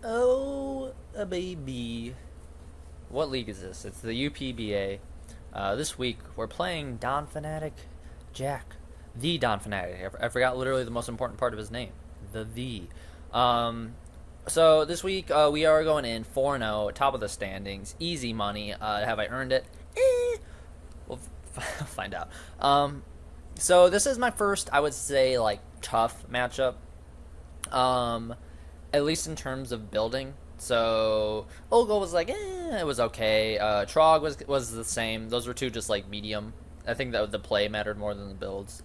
Oh, a baby. What league is this? It's the UPBA. This week, we're playing Don Fanatic Jack. The Don Fanatic. I forgot literally the most important part of his name. The. So this week, we are going in 4-0, top of the standings. Easy money. Have I earned it? We'll find out. So this is my first, I would say, like, tough matchup. At least in terms of building. So Olga was like, it was okay. Trog was the same. Those were two just like medium. I think that the play mattered more than the builds.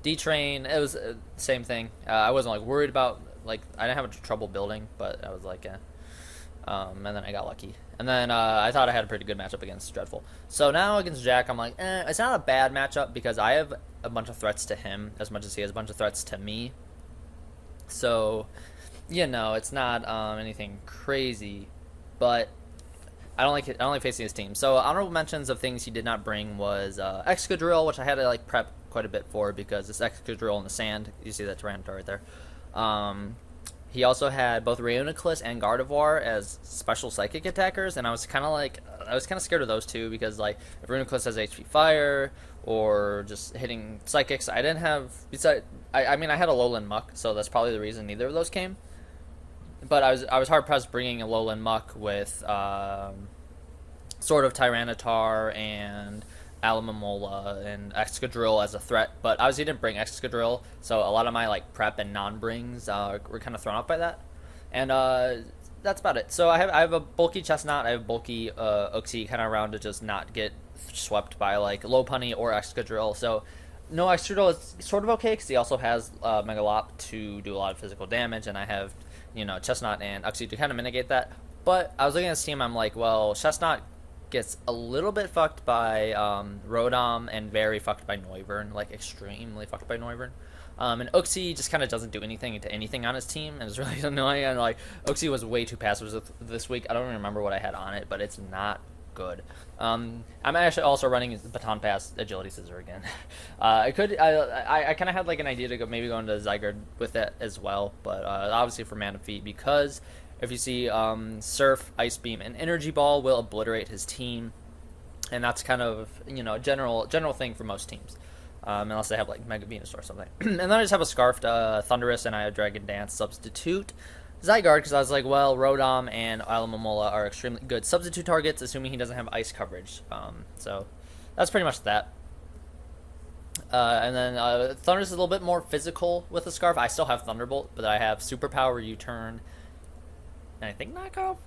D Train, it was same thing. I wasn't like worried about like I didn't have much trouble building, but I was like, and then I got lucky. And then I thought I had a pretty good matchup against Dreadful. So now against Jack, I'm like, it's not a bad matchup because I have a bunch of threats to him as much as he has a bunch of threats to me. So it's not anything crazy, but I don't like it. I don't like facing his team. So honorable mentions of things he did not bring was Excadrill, which I had to like prep quite a bit for because this Excadrill in the sand. You see that Tyranitar right there. He also had both Reuniclus and Gardevoir as special psychic attackers, and I was kind of scared of those two because like if Reuniclus has HP Fire or just hitting psychics, I didn't have. Besides, I mean I had a Lowland Muck, so that's probably the reason neither of those came. But I was hard pressed bringing a Lowland Muck with sort of Tyranitar and Alomomola and Excadrill as a threat. But obviously didn't bring Excadrill, so a lot of my like prep and non-brings were kind of thrown off by that. And that's about it. So I have a bulky Chestnut, I have bulky Uxie kind of around to just not get swept by like Lopunny or Excadrill. So no, Excadrill is sort of okay because he also has Megalop to do a lot of physical damage, and I have Chestnut and Uxie to kind of mitigate that. But I was looking at this team, I'm like, well, Chestnut gets a little bit fucked by Rotom and very fucked by Noivern, like extremely fucked by Noivern. And Uxie just kind of doesn't do anything to anything on his team, and it's really annoying. And like Uxie was way too passive this week. I don't even remember what I had on it, but it's not good. I'm actually also running Baton Pass Agility Scissor again. I kind of had like an idea to maybe go into Zygarde with that as well, but obviously for Manaphy, because if you see Surf, Ice Beam, and Energy Ball will obliterate his team, and that's kind of a general thing for most teams, unless they have like Mega Venus or something. And then I just have a Scarfed Thundurus, and I have Dragon Dance substitute Zygarde because I was like, well, Rotom and Alomomola are extremely good substitute targets, assuming he doesn't have ice coverage. So that's pretty much that. And then Thundurus is a little bit more physical with the Scarf. I still have Thunderbolt, but I have Superpower, U-Turn, and I think Knockoff.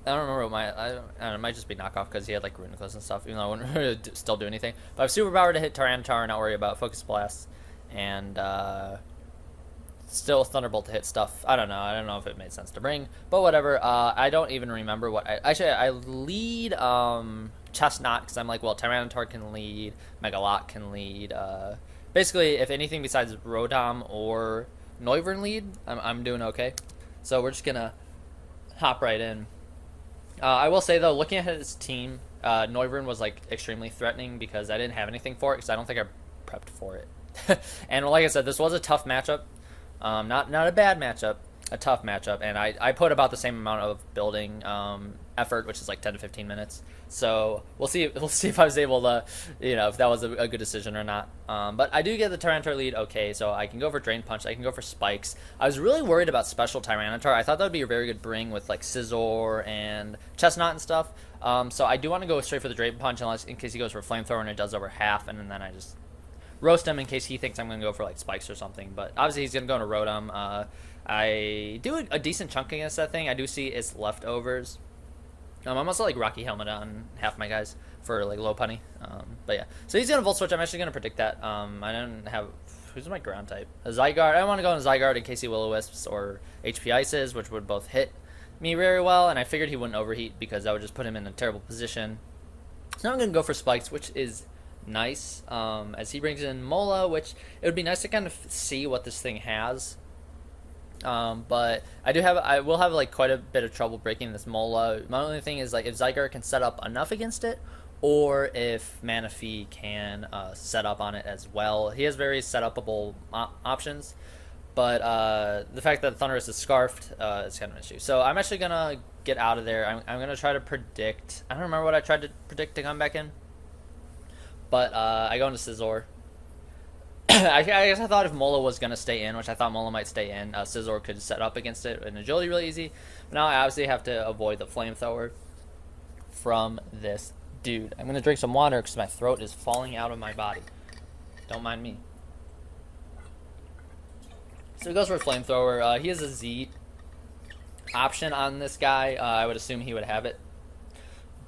I don't remember what I don't know, it might just be Knockoff because he had like Reuniclus and stuff, even though I wouldn't really still do anything. But I have Superpower to hit Tyranitar and not worry about Focus Blast, and still Thunderbolt to hit stuff. I don't know if it made sense to bring, but whatever. I don't even remember what I lead Chestnut because I'm like, well, Tyranitar can lead, Megalot can lead. Basically, if anything besides Rotom or Noivern lead, I'm doing okay. So we're just gonna hop right in. I will say though, looking at his team, Noivern was like extremely threatening because I didn't have anything for it because I don't think I prepped for it. And like I said, this was a tough matchup. Not a bad matchup, a tough matchup, and I put about the same amount of building effort, which is like 10 to 15 minutes. So we'll see if I was able to, if that was a good decision or not. But I do get the Tyranitar lead okay, so I can go for Drain Punch, I can go for Spikes. I was really worried about Special Tyranitar. I thought that would be a very good bring with like Scizor and Chestnut and stuff. So I do want to go straight for the Drain Punch in case he goes for Flamethrower and it does over half, and then I just roast him in case he thinks I'm going to go for like Spikes or something. But obviously he's going to go into Rotom. I do a decent chunk against that thing. I do see its leftovers. I'm also like Rocky Helmet on half my guys for like Lopunny. But yeah, so he's going to Volt Switch. I'm actually going to predict that. I don't have... Who's my ground type? A Zygarde. I want to go into Zygarde in case he Will-O-Wisps or HP Ices, which would both hit me very well. And I figured he wouldn't overheat because that would just put him in a terrible position. So now I'm going to go for Spikes, which is nice, as he brings in Mola, which it would be nice to kind of see what this thing has. But I will have like quite a bit of trouble breaking this Mola. My only thing is like if Zygarde can set up enough against it, or if Manaphy can set up on it as well. He has very set upable options. But the fact that Thunderous is scarfed is kind of an issue. So I'm actually gonna get out of there. I'm gonna try to predict. I don't remember what I tried to predict to come back in, but I go into Scizor. I guess I thought if Mola was gonna stay in, which I thought Mola might stay in, Scizor could set up against it and agility really easy. But now I obviously have to avoid the flamethrower from this dude. I'm gonna drink some water because my throat is falling out of my body. Don't mind me. So he goes for a flamethrower. He has a Z option on this guy. I would assume he would have it,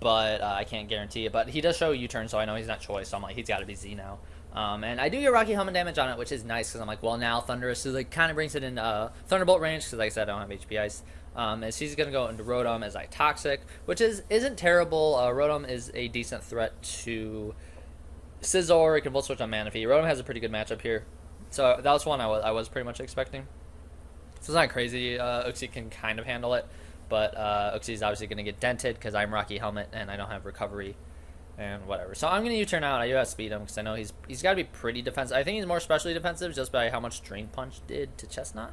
but I can't guarantee it. But he does show a U-turn, so I know he's not choice. So I'm like, he's got to be Z now. And I do get Rocky Helmet damage on it, which is nice because I'm like, well, now Thunderous is like kind of brings it in Thunderbolt range because, like I said, I don't have HP Ice. As he's gonna go into Rotom as Toxic, which isn't terrible. Rotom is a decent threat to Scizor. It can Volt Switch on Manaphy. Rotom has a pretty good matchup here. So that was one I was pretty much expecting. So it's not crazy. Uxie can kind of handle it, but Uxie's obviously going to get dented because I'm Rocky Helmet and I don't have recovery and whatever. So I'm going to U-turn out. I do have speed him because I know he's got to be pretty defensive. I think he's more specially defensive just by how much Drain Punch did to Chestnut.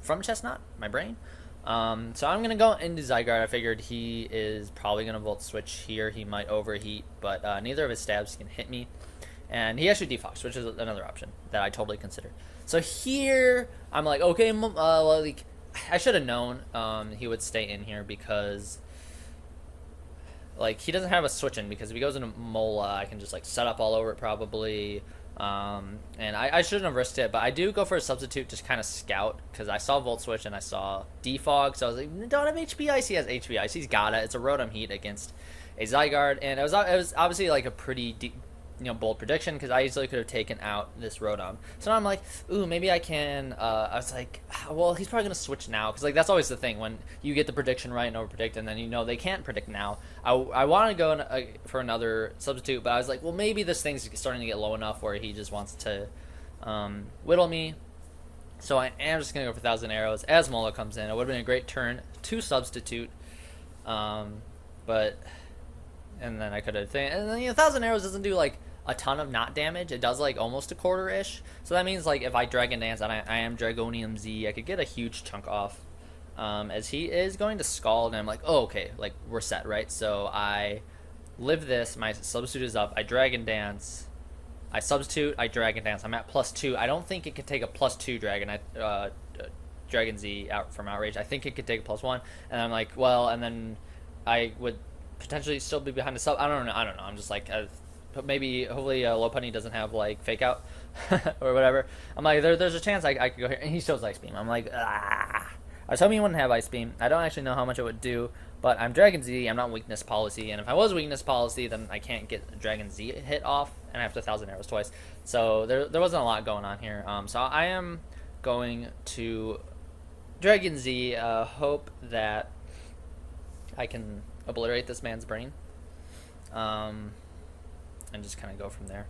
From Chestnut, my brain. So I'm going to go into Zygarde. I figured he is probably going to Volt Switch here. He might overheat, but neither of his stabs can hit me. And he actually defox, which is another option that I totally consider. So here, I'm like, okay, well, like, I should have known he would stay in here because, like, he doesn't have a switch in because if he goes into Mola, I can just, like, set up all over it probably. And I shouldn't have risked it, but I do go for a substitute to kind of scout because I saw Volt Switch and I saw defog, so I was like, don't have HP Ice. He has HP Ice. He's got it. It's a Rotom Heat against a Zygarde, and it was obviously, like, a pretty bold prediction because I easily could have taken out this Rotom. So now I'm like, ooh, maybe I can. I was like, well, he's probably gonna switch now because like that's always the thing when you get the prediction right and over predict, and then they can't predict now. I want to go for another substitute, but I was like, well, maybe this thing's starting to get low enough where he just wants to whittle me. So I am just gonna go for 1,000 Arrows as Mola comes in. It would have been a great turn to substitute, but and then I could have and then 1,000 Arrows doesn't do like a ton of not damage. It does like almost a quarter-ish. So that means like if I Dragon Dance and I am Dragonium Z, I could get a huge chunk off. As he is going to Scald, and I'm like, oh, okay, like we're set, right? So I live this, my substitute is up, I Dragon Dance, I substitute, I Dragon Dance, I'm at +2. I don't think it could take a +2 Dragon Z out from Outrage. I think it could take a +1, and I'm like, well, and then I would potentially still be behind the sub. I don't know. I'm just like, maybe, hopefully, Lopunny doesn't have, like, Fake Out or whatever. I'm like, there's a chance I could go here. And he shows Ice Beam. I'm like, ah. I was hoping he wouldn't have Ice Beam. I don't actually know how much it would do, but I'm Dragon Z. I'm not Weakness Policy. And if I was Weakness Policy, then I can't get Dragon Z hit off, and I have to 1,000 Arrows twice. So there wasn't a lot going on here. So I am going to Dragon Z, hope that I can obliterate this man's brain. And just kind of go from there.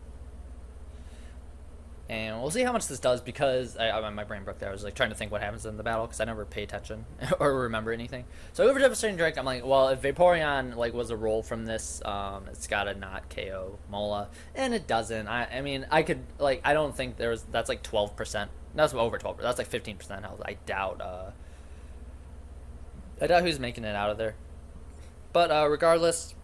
And we'll see how much this does because my brain broke there. I was like trying to think what happens in the battle because I never pay attention or remember anything. So over Devastating Drake, I'm like, well, if Vaporeon like was a roll from this, it's gotta not KO Mola, and it doesn't. I mean, I could like I don't think that's like 12%. That's over 12%. That's like 15% health. I doubt who's making it out of there. But regardless.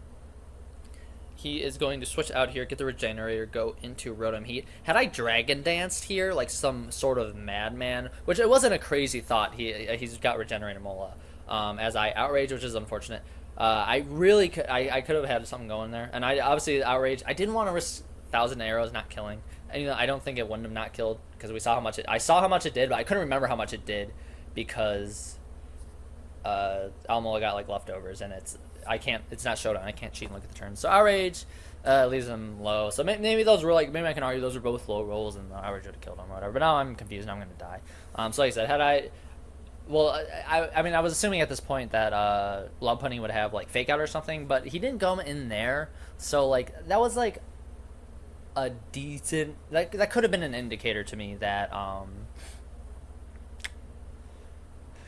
He is going to switch out here, get the Regenerator, go into Rotom Heat. Had I Dragon Danced here, like some sort of madman, which it wasn't a crazy thought, he's got Regenerator Mola, as I Outrage, which is unfortunate. I really could, I could have had something going there. And I obviously Outrage, I didn't want to risk 1,000 Arrows not killing. And I don't think it wouldn't have not killed, because we saw how much I saw how much it did, but I couldn't remember how much it did, because Almola got like leftovers, and it's not showdown. I can't cheat and look at the turns. So Outrage leaves him low. So maybe those were like, maybe I can argue those were both low rolls and the Outrage would have killed him or whatever. But now I'm confused and I'm going to die. So like I said, I mean, I was assuming at this point that Lopunny would have like Fake Out or something, but he didn't go in there. So like that was like a decent, that could have been an indicator to me that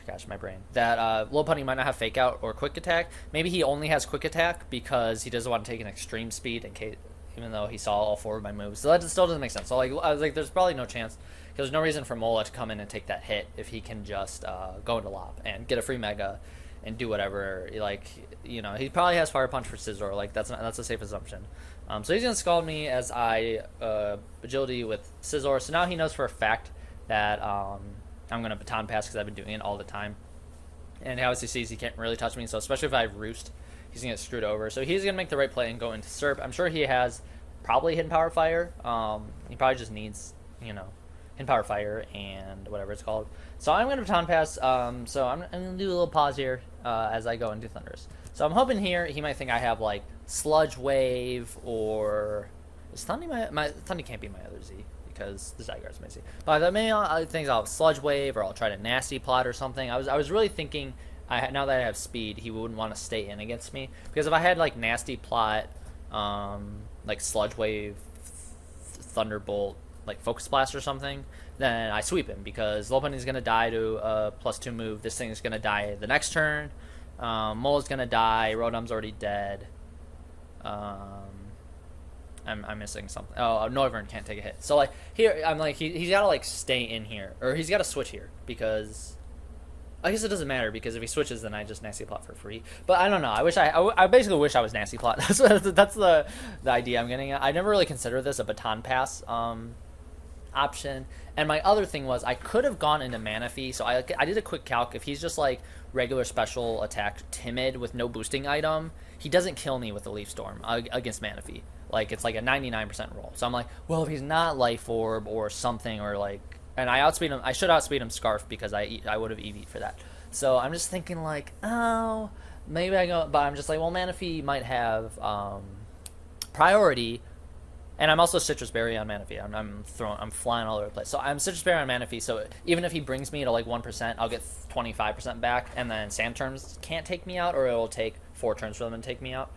gosh, my brain. That Lopunny might not have Fake Out or Quick Attack. Maybe he only has Quick Attack because he doesn't want to take an Extreme Speed in case, even though he saw all 4 of my moves. So that still doesn't make sense. So like, I was like, there's probably no chance because there's no reason for Mola to come in and take that hit if he can just go into Lop and get a free Mega and do whatever. Like, you know, he probably has Fire Punch for Scizor. Like, that's a safe assumption. So he's gonna Scald me as I Agility with Scizor. So now he knows for a fact that I'm gonna Baton Pass because I've been doing it all the time. And he obviously sees he can't really touch me, so especially if I have Roost, he's gonna get screwed over. So he's gonna make the right play and go into Serp. I'm sure he has probably Hidden Power Fire. He probably just needs, you know, Hidden Power Fire and whatever it's called. So I'm gonna Baton Pass. So I'm gonna do a little pause here as I go into Thundurus. So I'm hoping here he might think I have like Sludge Wave, or is Thundy my Thundy can't be my other Z because the Zygarde's my Z. But maybe I think I'll have Sludge Wave, or I'll try to Nasty Plot or something. I was really thinking now that I have speed, he wouldn't want to stay in against me, because if I had like Nasty Plot, like Sludge Wave, Thunderbolt, like Focus Blast or something, then I sweep him, because Lopunny's gonna die to a +2 move. This thing is gonna die the next turn. Mola's gonna die. Rotom's already dead. I'm missing something. Oh, Noivern can't take a hit. So like here, I'm like he's gotta like stay in here, or he's gotta switch here, because I guess it doesn't matter, because if he switches, then I just Nasty Plot for free. But I don't know. I basically wish I was Nasty Plot. That's the idea I'm getting at. I never really considered this a Baton Pass option. And my other thing was I could have gone into Manaphy. So I did a quick calc. If he's just like regular special attack timid with no boosting item, he doesn't kill me with the Leaf Storm against Manaphy. Like, it's like a 99% roll. So I'm like, well, if he's not Life Orb or something, or like, and I outspeed him. I should outspeed him Scarf, because I would have EV'd for that. So I'm just thinking like, oh, maybe I go. But I'm just like, well, Manaphy might have priority. And I'm also Citrus Berry on Manaphy. I'm flying all over the place. So I'm Citrus Berry on Manaphy. So even if he brings me to like 1%, I'll get 25% back. And then Sand Turns can't take me out, or it will take 4 turns for them to take me out.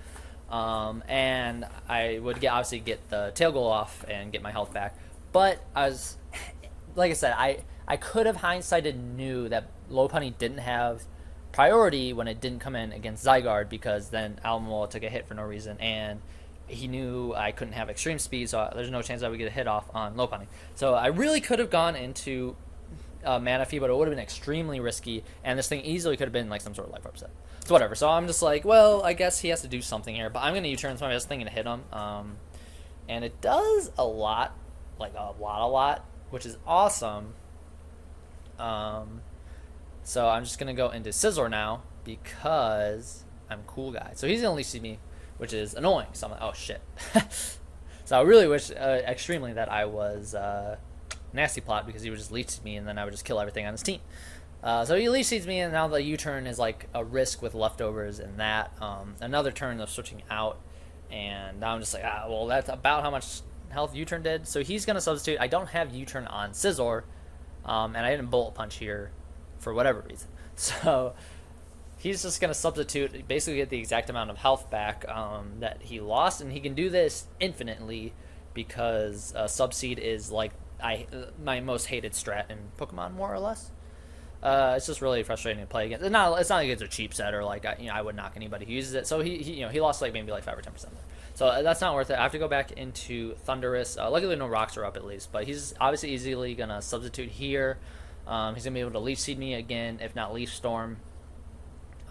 And I would obviously get the Tail Goal off and get my health back. But like I said, I could have hindsighted knew that Lopunny didn't have priority when it didn't come in against Zygarde, because then Alomomola took a hit for no reason, and he knew I couldn't have extreme speed, so there's no chance I would get a hit off on Lopunny. So I really could have gone into Manaphy, but it would have been extremely risky, and this thing easily could have been like some sort of life upset. So whatever. So I'm just like, well, I guess he has to do something here, but I'm going to U-turn. It's my best thing to hit him. And it does a lot, like a lot, which is awesome. So I'm just going to go into Scizor now, because I'm a cool guy. So he's going to leech seed me, which is annoying. So I'm like, oh shit. So I really wish extremely that I was Nasty Plot, because he would just leech seed me, and then I would just kill everything on his team. So he leech seeds me, and now the U-turn is like a risk with leftovers in that. Another turn of switching out, and now I'm just like, well, that's about how much health U-turn did. So he's going to substitute. I don't have U-turn on Scizor, and I didn't Bullet Punch here for whatever reason. So he's just going to substitute, basically get the exact amount of health back that he lost, and he can do this infinitely, because Subseed is like my most hated strat in Pokemon, more or less. It's just really frustrating to play against. It's not like it's a cheap set, or like I would knock anybody who uses it. So he lost like maybe like 5 or 10% there. So that's not worth it. I have to go back into Thundurus. Luckily no rocks are up at least, but he's obviously easily gonna substitute here. He's gonna be able to Leaf Seed me again, if not Leaf Storm.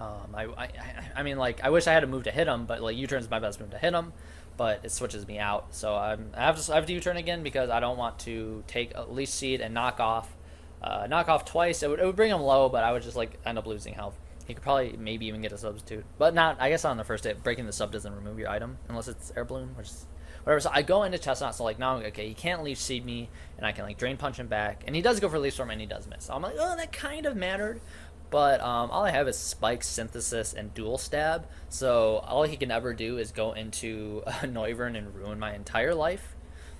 I mean, like, I wish I had a move to hit him, but like U-turn's my best move to hit him, but it switches me out. So I have to U-turn again, because I don't want to take a Leaf Seed and knock off twice. It would bring him low, but I would just like end up losing health. He could probably maybe even get a substitute, but not. I guess on the first hit, breaking the sub doesn't remove your item unless it's Air Balloon, which is whatever. So I go into Chestnut. So like now, okay, he can't Leaf Seed me, and I can like Drain Punch him back, and he does go for Leaf Storm, and he does miss. So I'm like, oh, that kind of mattered. But all I have is Spike, Synthesis, and Dual Stab. So all he can ever do is go into Noivern and ruin my entire life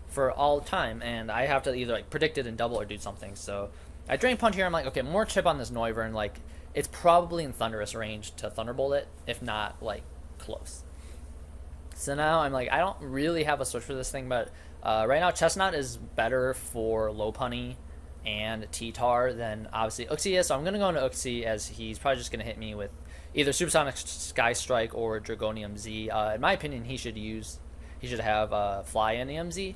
for all time, and I have to either like predict it and double or do something. So I Drain Punch here. I'm like, okay, more chip on this Noivern. Like, it's probably in Thundurus range to Thunderbolt it, if not like close. So now I'm like, I don't really have a switch for this thing, but right now Chestnut is better for Lopunny and T-Tar than obviously Uxie is. So I'm gonna go into Uxie, as he's probably just gonna hit me with either Supersonic Sky Strike or Dragonium Z. In my opinion, he should have Fly in the MZ.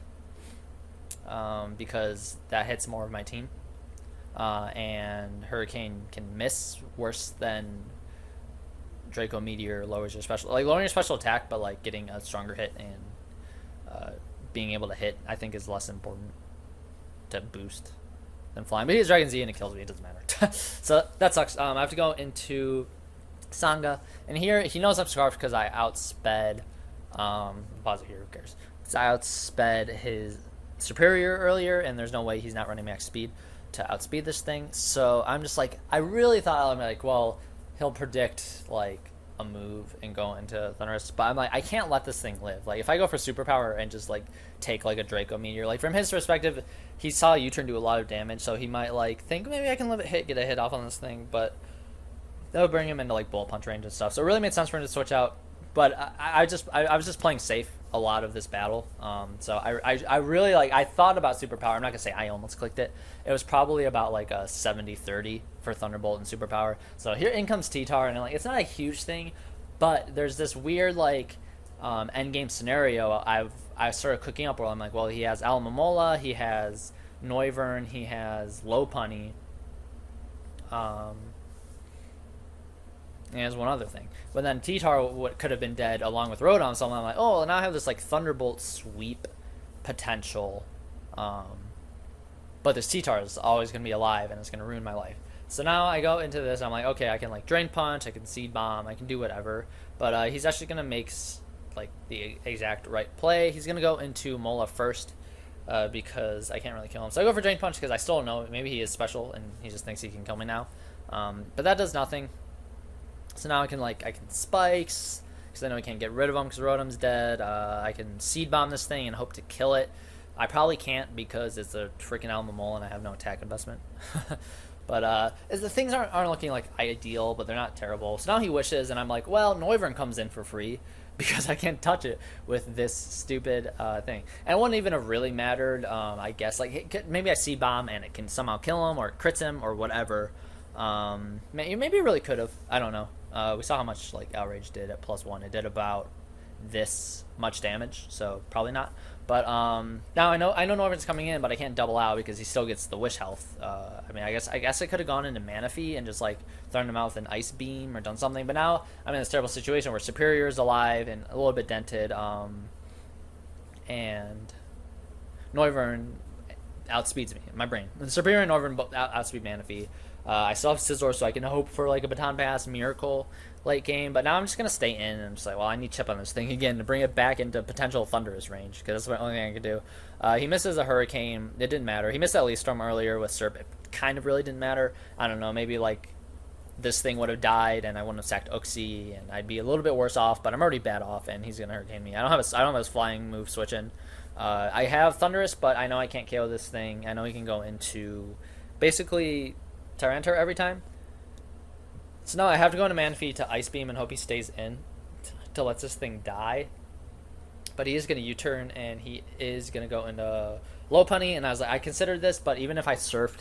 because that hits more of my team. And Hurricane can miss worse than Draco Meteor lowers your special, like lowering your special attack, but like getting a stronger hit and being able to hit, I think, is less important to boost than flying. But he has Dragon Z and it kills me. It doesn't matter. So that sucks. I have to go into Sangha, and here he knows I'm scarfed because I outsped. Pause it here. Who cares? Because I outsped his superior earlier, and there's no way he's not running max speed to outspeed this thing. So I'm just like, I really thought I'm like, well, he'll predict like a move and go into Thunderous, but I'm like, I can't let this thing live. Like if I go for superpower and just like take like a Draco Meteor, like from his perspective, he saw U-turn do a lot of damage, so he might like think maybe I can get a hit off on this thing, but that would bring him into like bullet punch range and stuff. So it really made sense for him to switch out. But I was just playing safe a lot of this battle. So I really like, I thought about superpower. I'm not gonna say I almost clicked it. It was probably about like a 70-30 for Thunderbolt and superpower. So here in comes T-Tar, and like it's not a huge thing, but there's this weird like end game scenario I started cooking up where I'm like, well, he has Almamola, he has Noivern, he has Lopunny. And there's one other thing. But then T-Tar could have been dead along with Rotom, so I'm like, oh, now I have this like Thunderbolt sweep potential. But this T-Tar is always going to be alive, and it's going to ruin my life. So now I go into this, I'm like, okay, I can like Drain Punch, I can Seed Bomb, I can do whatever. But he's actually going to make like the exact right play. He's going to go into Mola first because I can't really kill him. So I go for Drain Punch because I still don't know. Maybe he is special, and he just thinks he can kill me now. But that does nothing. So now I can spikes because I know I can't get rid of him because Rotom's dead. I can Seed Bomb this thing and hope to kill it. I probably can't because it's a freaking Almamole and I have no attack investment. But the things aren't looking like ideal, but they're not terrible. So now he wishes, and I'm like, well, Noivern comes in for free because I can't touch it with this stupid thing. And it wouldn't even have really mattered, I guess. Like maybe I Seed Bomb and it can somehow kill him or it crits him or whatever. Maybe it really could have. I don't know. We saw how much like Outrage did at +1. It did about this much damage, so probably not. But now I know Noivern's coming in, but I can't double out because he still gets the wish health. I mean, I guess I could have gone into Manaphy and just like thrown him out with an Ice Beam or done something. But now I'm in this terrible situation where Superior is alive and a little bit dented, and Noivern outspeeds me in my brain. The Superior and Noivern both outspeed Manaphy. I still have Scizor, so I can hope for like a Baton Pass Miracle late game. But now I'm just gonna stay in, and I'm just like, well, I need chip on this thing again to bring it back into potential Thunderous range because that's the only thing I can do. He misses a Hurricane. It didn't matter. He missed that Leaf Storm earlier with Serp. It kind of really didn't matter. I don't know. Maybe like this thing would have died, and I wouldn't have sacked Uxie, and I'd be a little bit worse off. But I'm already bad off, and he's gonna Hurricane me. I don't have his flying move switching. I have Thunderous, but I know I can't KO this thing. I know he can go into basically Tyranitar every time. So now I have to go into Manaphy to Ice Beam and hope he stays in to let this thing die. But he is going to U-turn, and he is going to go into Lopunny, and I was like, I considered this, but even if I surfed,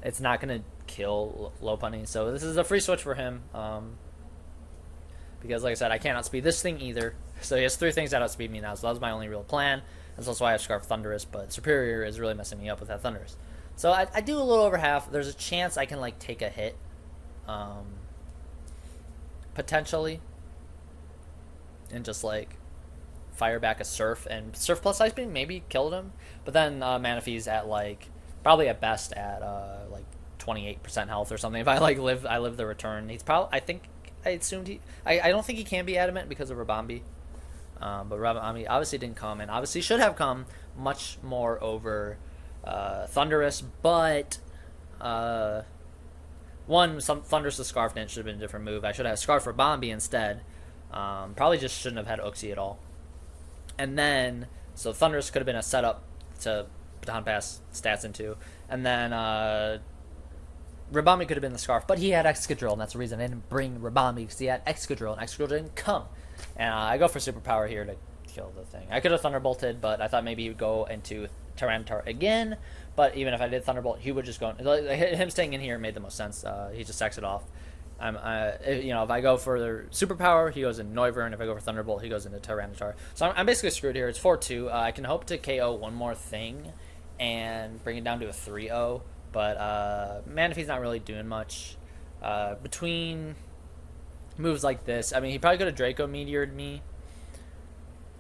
it's not going to kill Lopunny. So this is a free switch for him. Because like I said, I can't outspeed this thing either. So he has 3 things that outspeed me now, so that was my only real plan. That's also why I have Scarf Thunderous, but Superior is really messing me up with that Thunderous. So I do a little over half. There's a chance I can like take a hit, potentially, and just like fire back a Surf, and Surf plus Ice Beam maybe killed him. But then Manaphy's at like probably at best at like 28% health or something. If I like live the return, he's probably I don't think he can be adamant because of Rabambi. But Rabambi obviously didn't come, and obviously should have come much more over Thunderous, but some Thunderous to Scarf Dent should have been a different move. I should have Scarf for Bombi instead. Probably just shouldn't have had Uxie at all. And then, so Thunderous could have been a setup to Baton Pass stats into. And then Rabambi could have been the Scarf, but he had Excadrill, and that's the reason I didn't bring Rabambi, because he had Excadrill, and Excadrill didn't come. And I go for Superpower here to kill the thing. I could have Thunderbolted, but I thought maybe he would go into Tyranitar again. But even if I did Thunderbolt, he would just go. Him staying in here made the most sense. He just sacks it off. If I go for the Superpower, he goes in Noivern. If I go for Thunderbolt, he goes into Tyranitar. So I'm basically screwed here. It's 4-2. I can hope to KO one more thing, and bring it down to a 3-0. But Manaphy's not really doing much. Between moves like this, I mean, he probably could have Draco Meteored me.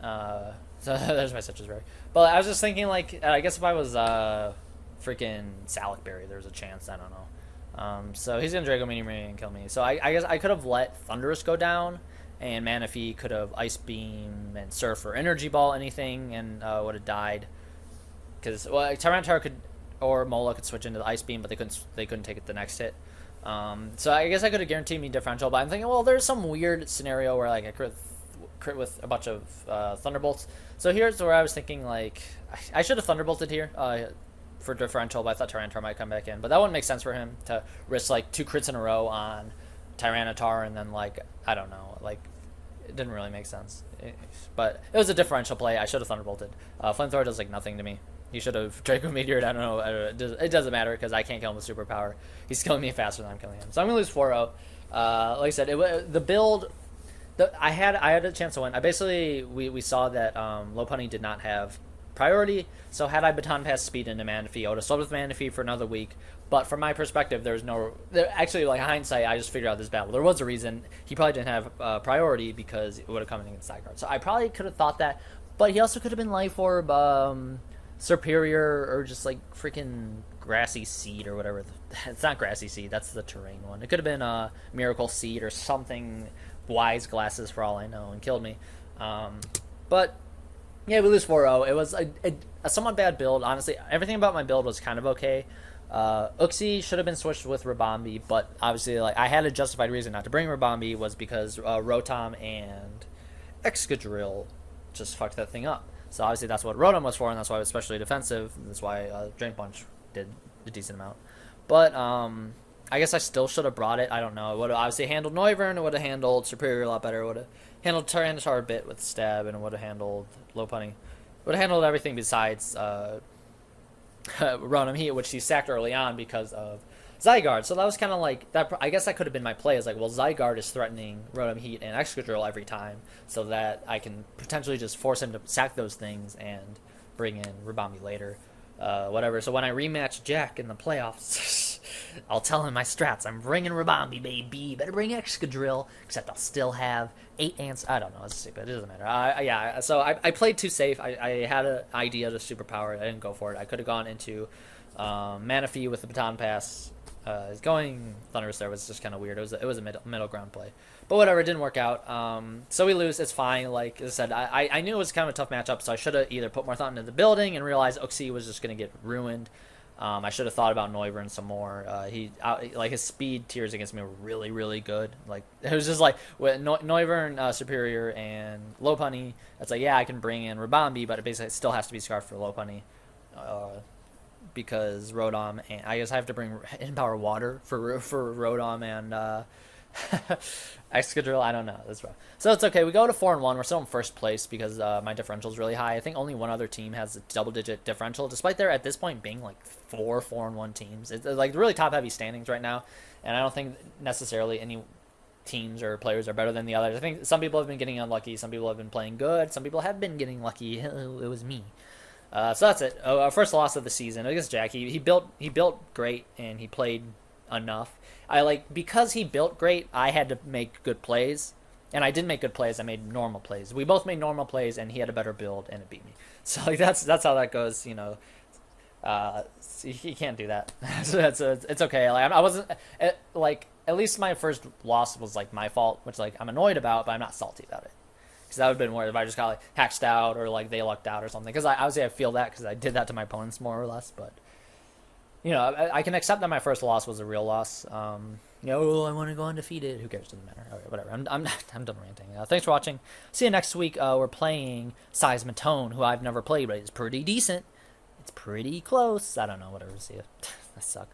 So there's my citrus berry. But I was just thinking, like, I guess if I was freaking Salic Berry, there's a chance. I don't know. So he's gonna Draco Meteor me and kill me. So I guess I could have let Thunderous go down, and Manaphy could have Ice Beam and Surf or Energy Ball anything, and would have died. Because Tyranitar could or Mola could switch into the Ice Beam, but they couldn't take it the next hit. So I guess I could have guaranteed me differential, but I'm thinking, well, there's some weird scenario where like I crit with a bunch of Thunderbolts. So here's where I was thinking, like, I should have Thunderbolted here for differential, but I thought Tyranitar might come back in. But that wouldn't make sense for him to risk like 2 crits in a row on Tyranitar and then, like, I don't know, like, it didn't really make sense. But it was a differential play. I should have Thunderbolted. Flamethrower does like nothing to me. He should have Draco Meteored. I don't know. It doesn't matter because I can't kill him with superpower. He's killing me faster than I'm killing him. So I'm gonna lose 4-0. Like I said, the build. I had a chance to win. I basically we saw that Lopunny did not have priority. So had I baton pass speed into Manaphy, I would have sold with Manaphy for another week. But from my perspective, actually, like, hindsight, I just figured out this battle. There was a reason he probably didn't have priority because it would have come in against Zygarde. So I probably could have thought that, but he also could have been Life Orb, Superior, or just like freaking Grassy Seed or whatever. It's not Grassy Seed. That's the terrain one. It could have been Miracle Seed or something. Wise Glasses for all I know, and killed me. But yeah, we lose 4-0. It was a somewhat bad build, honestly. Everything about my build was kind of okay. Uxie should have been switched with Rabambi, but obviously, like, I had a justified reason not to bring Rabambi was because Rotom and Excadrill just fucked that thing up. So obviously that's what Rotom was for, and that's why it was especially defensive. That's why Drain Punch did a decent amount. But I guess I still should have brought it. I don't know. It would have obviously handled Noivern. It would have handled Superior a lot better. It would have handled Tyranitar a bit with Stab, and it would have handled Lopunny. Would have handled everything besides Rotom Heat, which he sacked early on because of Zygarde. So that was kind of like that. I guess that could have been my play. Is like, well, Zygarde is threatening Rotom Heat and Excadrill every time, so that I can potentially just force him to sack those things and bring in Rabambi later. Whatever. So when I rematch Jack in the playoffs, I'll tell him my strats. I'm bringing Rabambi, baby. Better bring Excadrill, except I'll still have 8 ants. I don't know. It's stupid. It doesn't matter. Yeah. So I played too safe. I had an idea to superpower it. I didn't go for it. I could have gone into Manaphy with the baton pass. Going Thunderous there was just kind of weird. It was a middle ground play. But whatever, it didn't work out. So we lose. It's fine. Like I said, I knew it was kind of a tough matchup, so I should have either put more thought into the building and realized Uxie was just going to get ruined. I should have thought about Noivern some more. Like his speed tiers against me were really, really good. Like it was just like with Noivern, Superior, and Lopunny. It's like, yeah, I can bring in Rabambi, but it basically still has to be Scarf for Lopunny. Because Rotom, and I guess I have to bring Empower Water for Rotom and Excadrill. I don't know. That's rough. So it's okay. We go to 4-1. We're still in first place because my differential is really high. I think only one other team has a double-digit differential, despite there at this point being like 4-1 teams. It's like really top-heavy standings right now, and I don't think necessarily any teams or players are better than the others. I think some people have been getting unlucky. Some people have been playing good. Some people have been getting lucky. It was me. So that's it. Our first loss of the season against Jack. He built great and he played enough. Because he built great, I had to make good plays, and I didn't make good plays. I made normal plays. We both made normal plays, and he had a better build, and it beat me. So like that's how that goes. You know, he can't do that. So it's okay. Like I wasn't like at least my first loss was like my fault, which like I'm annoyed about, but I'm not salty about it. Because that would have been worse if I just got like hacked out or like they lucked out or something. Because obviously I feel that because I did that to my opponents more or less. But you know, I can accept that my first loss was a real loss. You know, I want to go undefeated. Who cares? Doesn't matter. Okay, whatever. I'm done ranting. Thanks for watching. See you next week. We're playing Seismatone, who I've never played, but it's pretty decent. It's pretty close. I don't know. Whatever. See you. I suck.